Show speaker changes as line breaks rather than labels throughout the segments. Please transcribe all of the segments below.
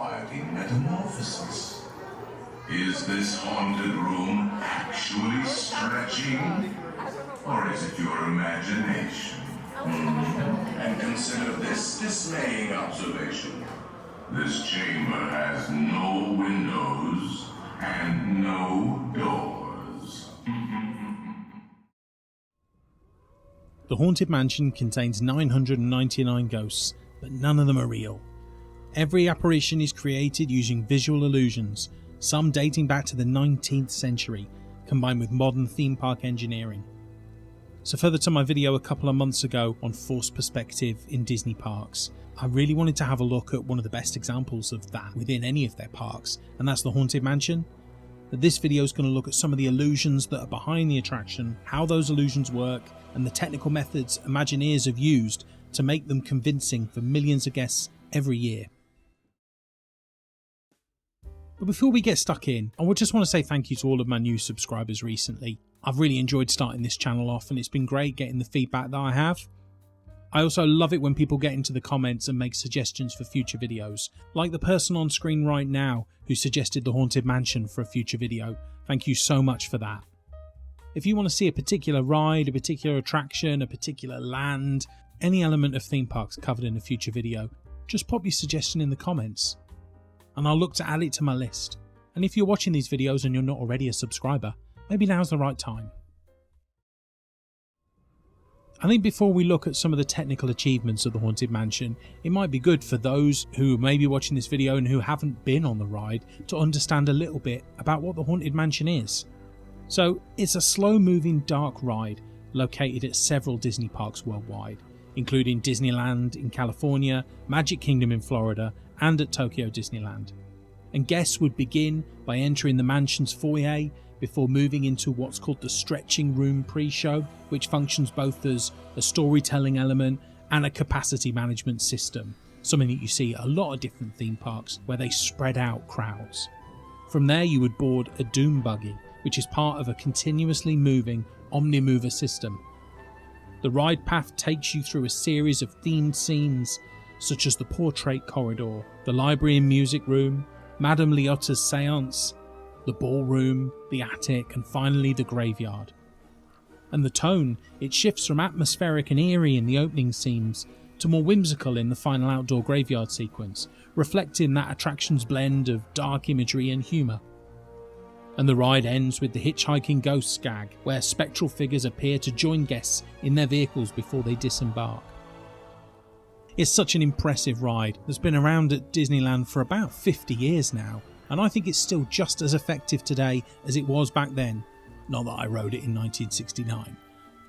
by the metamorphosis. Is this haunted room actually stretching? Or is it your imagination? And consider this dismaying observation. This chamber has no windows and no doors.
The Haunted Mansion contains 999 ghosts, but none of them are real. Every apparition is created using visual illusions, some dating back to the 19th century, combined with modern theme park engineering. So further to my video a couple of months ago on forced perspective in Disney parks, I really wanted to have a look at one of the best examples of that within any of their parks, and that's the Haunted Mansion. This video is going to look at some of the illusions that are behind the attraction, how those illusions work, and the technical methods Imagineers have used to make them convincing for millions of guests every year. But before we get stuck in, I would just want to say thank you to all of my new subscribers recently. I've really enjoyed starting this channel off, and it's been great getting the feedback that I have. I also love it when people get into the comments and make suggestions for future videos, like the person on screen right now who suggested the Haunted Mansion for a future video. Thank you so much for that. If you want to see a particular ride, a particular attraction, a particular land, any element of theme parks covered in a future video, just pop your suggestion in the comments and I'll look to add it to my list. And if you're watching these videos and you're not already a subscriber, maybe now's the right time. I think before we look at some of the technical achievements of the Haunted Mansion, it might be good for those who may be watching this video and who haven't been on the ride to understand a little bit about what the Haunted Mansion is. So it's a slow-moving dark ride located at several Disney parks worldwide, including Disneyland in California, Magic Kingdom in Florida, and at Tokyo Disneyland. And guests would begin by entering the mansion's foyer before moving into what's called the stretching room pre-show, which functions both as a storytelling element and a capacity management system, something that you see at a lot of different theme parks where they spread out crowds. From there you would board a doom buggy, which is part of a continuously moving Omnimover system. The ride path takes you through a series of themed scenes such as the Portrait Corridor, the Library and Music Room, Madame Leota's Seance, the Ballroom, the Attic, and finally the Graveyard. And the tone, it shifts from atmospheric and eerie in the opening scenes to more whimsical in the final outdoor graveyard sequence, reflecting that attraction's blend of dark imagery and humour. And the ride ends with the hitchhiking ghost gag, where spectral figures appear to join guests in their vehicles before they disembark. It's such an impressive ride that's been around at Disneyland for about 50 years now, and I think it's still just as effective today as it was back then. Not that I rode it in 1969,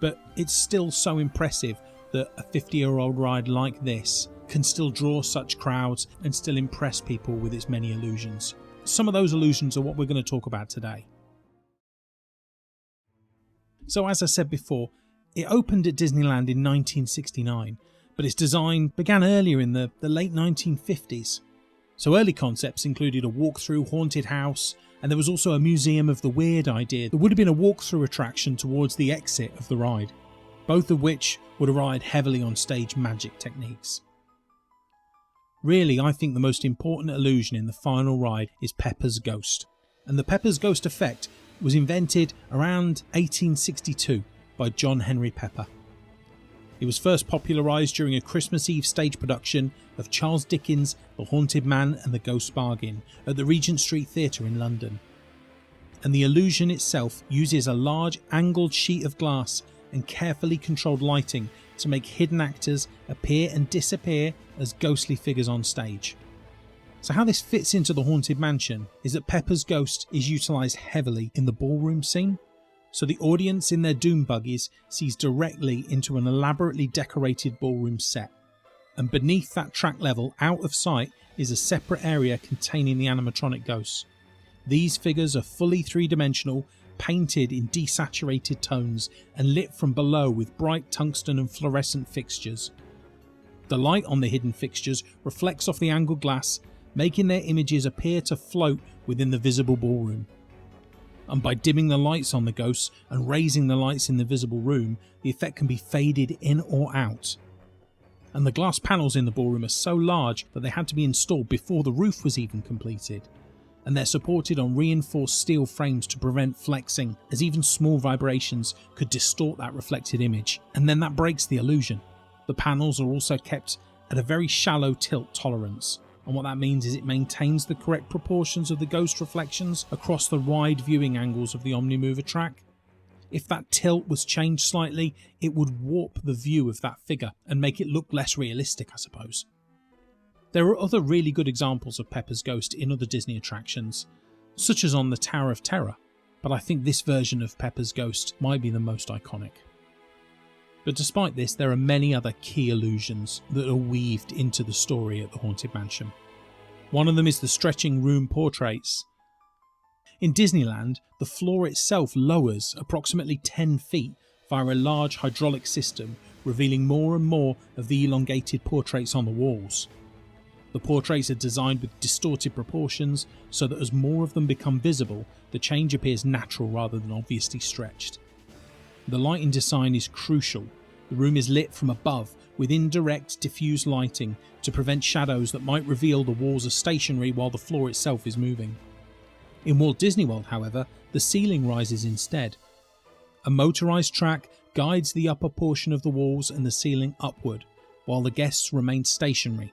but it's still so impressive that a 50-year-old ride like this can still draw such crowds and still impress people with its many illusions. Some of those illusions are what we're going to talk about today. So as I said before, it opened at Disneyland in 1969, but its design began earlier in the late 1950s. So early concepts included a walk-through haunted house, and there was also a Museum of the Weird idea that would have been a walk-through attraction towards the exit of the ride, both of which would have relied heavily on stage magic techniques. Really, I think the most important illusion in the final ride is Peppa's Ghost, and the Peppa's Ghost effect was invented around 1862 by John Henry Pepper. It was first popularised during a Christmas Eve stage production of Charles Dickens' The Haunted Man and the Ghost's Bargain at the Regent Street Theatre in London. And the illusion itself uses a large angled sheet of glass and carefully controlled lighting to make hidden actors appear and disappear as ghostly figures on stage. So how this fits into the Haunted Mansion is that Peppa's Ghost is utilised heavily in the ballroom scene. So the audience in their doom buggies sees directly into an elaborately decorated ballroom set. And beneath that track level, out of sight, is a separate area containing the animatronic ghosts. These figures are fully three-dimensional, painted in desaturated tones and lit from below with bright tungsten and fluorescent fixtures. The light on the hidden fixtures reflects off the angled glass, making their images appear to float within the visible ballroom. And by dimming the lights on the ghosts and raising the lights in the visible room, the effect can be faded in or out. and the glass panels in the ballroom are so large that they had to be installed before the roof was even completed. And they're supported on reinforced steel frames to prevent flexing, as even small vibrations could distort that reflected image, and then that breaks the illusion. The panels are also kept at a very shallow tilt tolerance, and what that means is it maintains the correct proportions of the ghost reflections across the wide viewing angles of the Omnimover track. If that tilt was changed slightly, it would warp the view of that figure and make it look less realistic, I suppose. There are other really good examples of Peppa's ghost in other Disney attractions, such as on the Tower of Terror, but I think this version of Peppa's ghost might be the most iconic. But despite this, there are many other key illusions that are weaved into the story at the Haunted Mansion. One of them is the stretching room portraits. In Disneyland, the floor itself lowers approximately 10 feet via a large hydraulic system, revealing more and more of the elongated portraits on the walls. The portraits are designed with distorted proportions so that as more of them become visible, the change appears natural rather than obviously stretched. The lighting design is crucial. The room is lit from above with indirect diffuse lighting to prevent shadows that might reveal the walls are stationary while the floor itself is moving. In Walt Disney World, however, the ceiling rises instead. A motorised track guides the upper portion of the walls and the ceiling upward, while the guests remain stationary.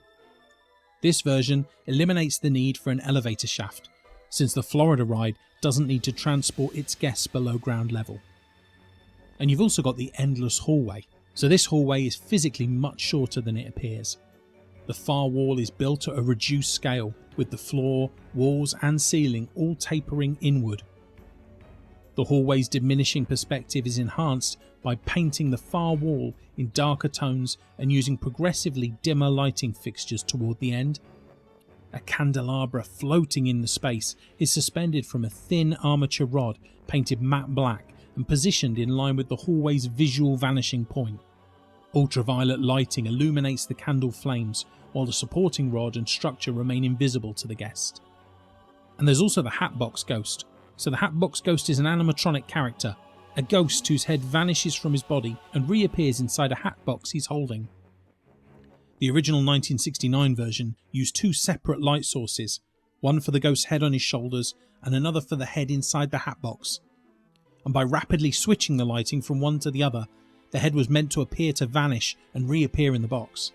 This version eliminates the need for an elevator shaft, since the Florida ride doesn't need to transport its guests below ground level. And you've also got the endless hallway, so this hallway is physically much shorter than it appears. The far wall is built at a reduced scale, with the floor, walls and ceiling all tapering inward. The hallway's diminishing perspective is enhanced by painting the far wall in darker tones and using progressively dimmer lighting fixtures toward the end. A candelabra floating in the space is suspended from a thin armature rod painted matte black and positioned in line with the hallway's visual vanishing point. Ultraviolet lighting illuminates the candle flames, while the supporting rod and structure remain invisible to the guest. And there's also the Hatbox Ghost. So the Hatbox Ghost is an animatronic character, a ghost whose head vanishes from his body and reappears inside a hat box he's holding. The original 1969 version used two separate light sources, one for the ghost's head on his shoulders and another for the head inside the hat box. And by rapidly switching the lighting from one to the other, the head was meant to appear to vanish and reappear in the box.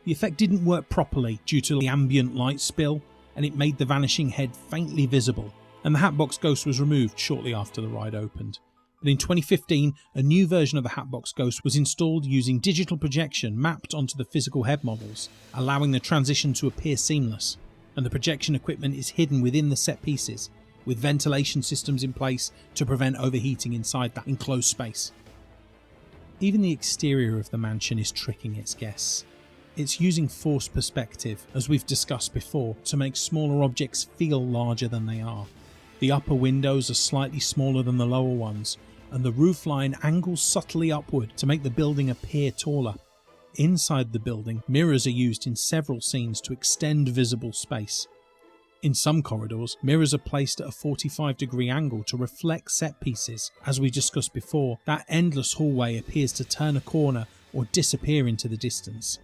The effect didn't work properly due to the ambient light spill, and it made the vanishing head faintly visible, and the Hatbox Ghost was removed shortly after the ride opened. But in 2015, a new version of the Hatbox Ghost was installed using digital projection mapped onto the physical head models, allowing the transition to appear seamless, and the projection equipment is hidden within the set pieces, with ventilation systems in place to prevent overheating inside that enclosed space. Even the exterior of the mansion is tricking its guests. It's using forced perspective, as we've discussed before, to make smaller objects feel larger than they are. The upper windows are slightly smaller than the lower ones, and the roofline angles subtly upward to make the building appear taller. Inside the building, mirrors are used in several scenes to extend visible space. In some corridors, mirrors are placed at a 45-degree angle to reflect set pieces. As we discussed before, that endless hallway appears to turn a corner or disappear into the distance.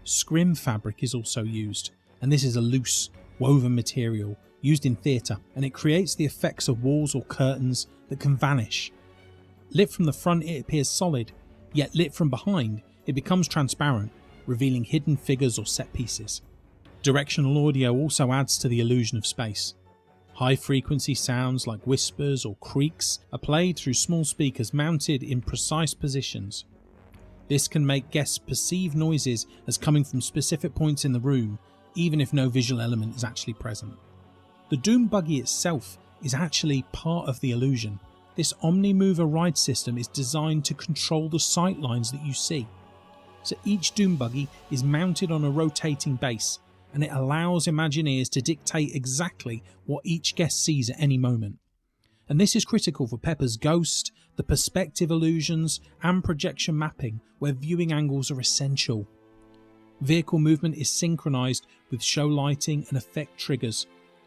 Scrim fabric is also used, and this is a loose, woven material used in theatre, and it creates the effects of walls or curtains that can vanish. Lit from the front it appears solid, yet lit from behind it becomes transparent, revealing hidden figures or set pieces. Directional audio also adds to the illusion of space. High frequency sounds like whispers or creaks are played through small speakers mounted in precise positions. This can make guests perceive noises as coming from specific points in the room, even if no visual element is actually present. The Doom Buggy itself is actually part of the illusion. This Omnimover ride system is designed to control the sight lines that you see. So each Doom Buggy is mounted on a rotating base, and it allows Imagineers to dictate exactly what each guest sees at any moment. And this is critical for Peppa's ghost, the perspective illusions, and projection mapping, where viewing angles are essential. Vehicle movement is synchronized with show lighting and effect triggers.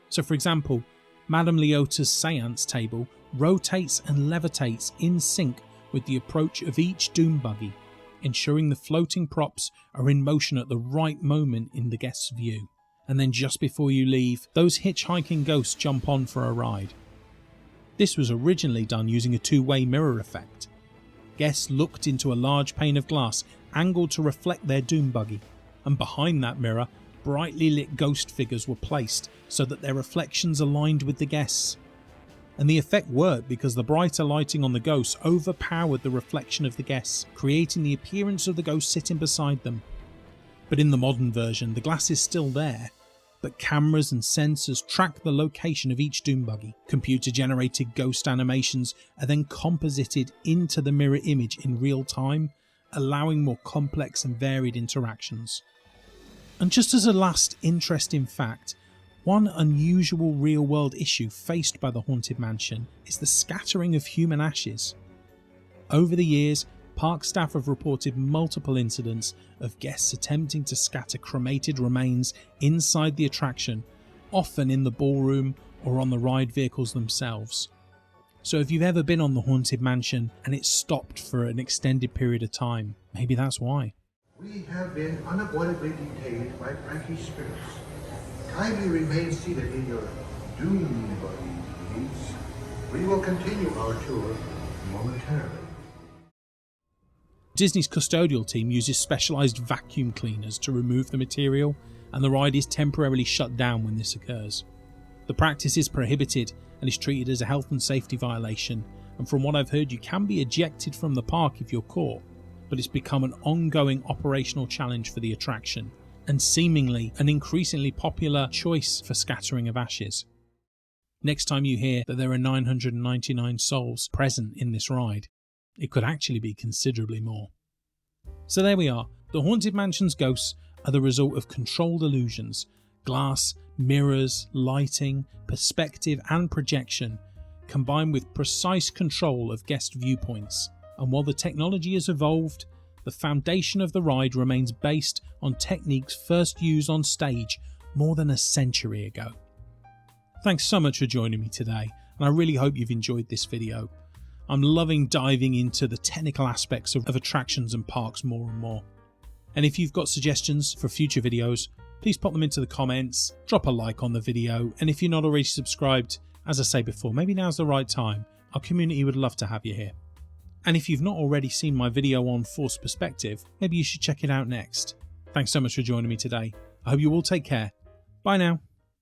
So for example, Madame Leota's seance table rotates and levitates in sync with the approach of each Doom Buggy, ensuring the floating props are in motion at the right moment in the guest's view. And then just before you leave, those hitchhiking ghosts jump on for a ride. This was originally done using a two-way mirror effect. Guests looked into a large pane of glass angled to reflect their doom buggy, and behind that mirror, brightly lit ghost figures were placed so that their reflections aligned with the guests. And the effect worked because the brighter lighting on the ghosts overpowered the reflection of the guests, creating the appearance of the ghost sitting beside them. But in the modern version, the glass is still there, but cameras and sensors track the location of each doom buggy. Computer-generated ghost animations are then composited into the mirror image in real time, allowing more complex and varied interactions. And just as a last interesting fact, one unusual real-world issue faced by the Haunted Mansion is the scattering of human ashes. Over the years, park staff have reported multiple incidents of guests attempting to scatter cremated remains inside the attraction, often in the ballroom or on the ride vehicles themselves. So if you've ever been on the Haunted Mansion and it's stopped for an extended period of time, maybe that's why.
We have been unavoidably detained by Frankie's spirits. Kindly remain seated in your doom buggy, please. We will continue our tour momentarily.
Disney's custodial team uses specialised vacuum cleaners to remove the material, and the ride is temporarily shut down when this occurs. The practice is prohibited and is treated as a health and safety violation, and from what I've heard you can be ejected from the park if you're caught, but it's become an ongoing operational challenge for the attraction, and seemingly an increasingly popular choice for scattering of ashes. Next time you hear that there are 999 souls present in this ride, it could actually be considerably more. So there we are. The Haunted Mansion's ghosts are the result of controlled illusions, glass, mirrors, lighting, perspective and projection, combined with precise control of guest viewpoints. And while the technology has evolved, the foundation of the ride remains based on techniques first used on stage more than a century ago. Thanks so much for joining me today, and I really hope you've enjoyed this video. I'm loving diving into the technical aspects of attractions and parks more and more. And if you've got suggestions for future videos, please pop them into the comments, drop a like on the video, and if you're not already subscribed, as I say before, maybe now's the right time. Our community would love to have you here. And if you've not already seen my video on Forced Perspective, maybe you should check it out next. Thanks so much for joining me today. I hope you all take care. Bye now.